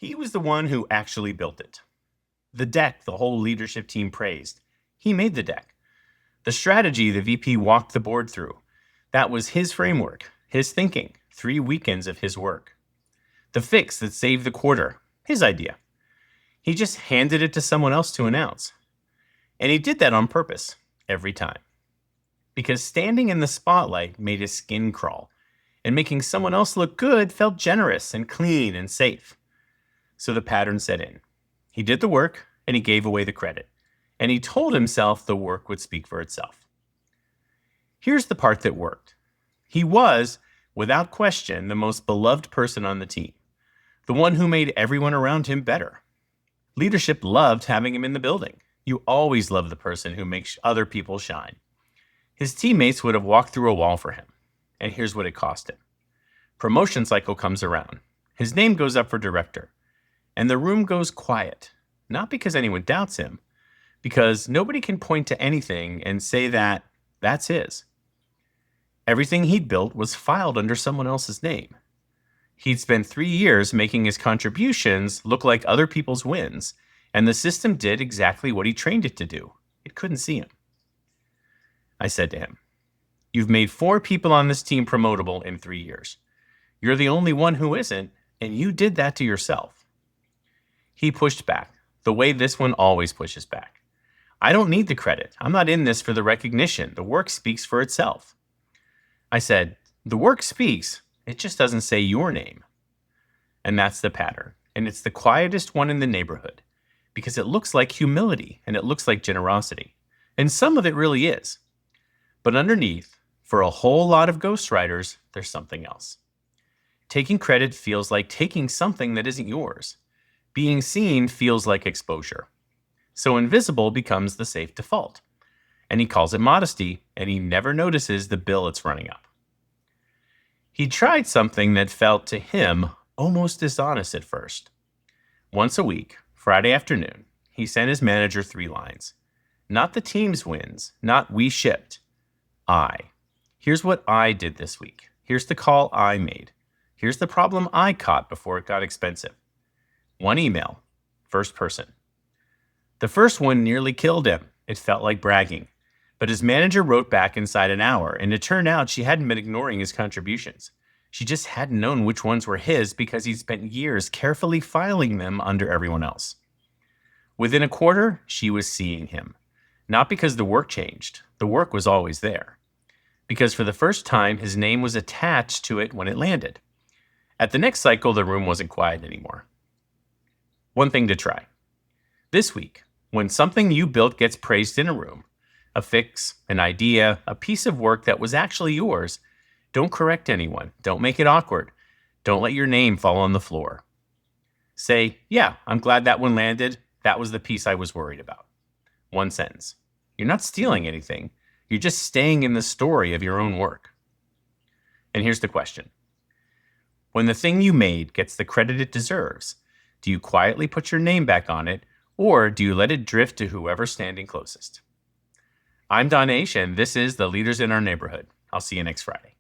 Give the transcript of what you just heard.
He was the one who actually built it. The deck the whole leadership team praised. He made the deck. The strategy the VP walked the board through. That was his framework, his thinking, 3 weekends of his work. The fix that saved the quarter, his idea. He just handed it to someone else to announce. And he did that on purpose, every time. Because standing in the spotlight made his skin crawl, and making someone else look good felt generous and clean and safe. So the pattern set in. He did the work, and he gave away the credit. And he told himself the work would speak for itself. Here's the part that worked. He was, without question, the most beloved person on the team. The one who made everyone around him better. Leadership loved having him in the building. You always love the person who makes other people shine. His teammates would have walked through a wall for him. And here's what it cost him. Promotion cycle comes around. His name goes up for director. And the room goes quiet. Not because anyone doubts him, because nobody can point to anything and say that that's his. Everything he'd built was filed under someone else's name. He'd spent 3 years making his contributions look like other people's wins, and the system did exactly what he trained it to do. It couldn't see him. I said to him, "You've made 4 people on this team promotable in 3 years. You're the only one who isn't, and you did that to yourself." He pushed back, the way this one always pushes back. "I don't need the credit. I'm not in this for the recognition. The work speaks for itself." I said, "The work speaks. It just doesn't say your name." And that's the pattern. And it's the quietest one in the neighborhood because it looks like humility and it looks like generosity. And some of it really is. But underneath, for a whole lot of ghostwriters, there's something else. Taking credit feels like taking something that isn't yours. Being seen feels like exposure. So invisible becomes the safe default. And he calls it modesty, and he never notices the bill it's running up. He tried something that felt to him almost dishonest at first. Once a week, Friday afternoon, he sent his manager 3 lines. Not the team's wins, not we shipped. Here's what I did this week. Here's the call I made. Here's the problem I caught before it got expensive. 1 email, first person. The first one nearly killed him. It felt like bragging. But his manager wrote back inside an hour, and it turned out she hadn't been ignoring his contributions. She just hadn't known which ones were his because he'd spent years carefully filing them under everyone else. Within a quarter, she was seeing him. Not because the work changed. The work was always there. Because for the first time, his name was attached to it when it landed. At the next cycle, the room wasn't quiet anymore. One thing to try. This week, when something you built gets praised in a room, a fix, an idea, a piece of work that was actually yours, don't correct anyone. Don't make it awkward. Don't let your name fall on the floor. Say, "Yeah, I'm glad that one landed. That was the piece I was worried about." 1 sentence. You're not stealing anything. You're just staying in the story of your own work. And here's the question. When the thing you made gets the credit it deserves, do you quietly put your name back on it, or do you let it drift to whoever's standing closest? I'm Danesh, and this is The Leaders in Our Neighborhood. I'll see you next Friday.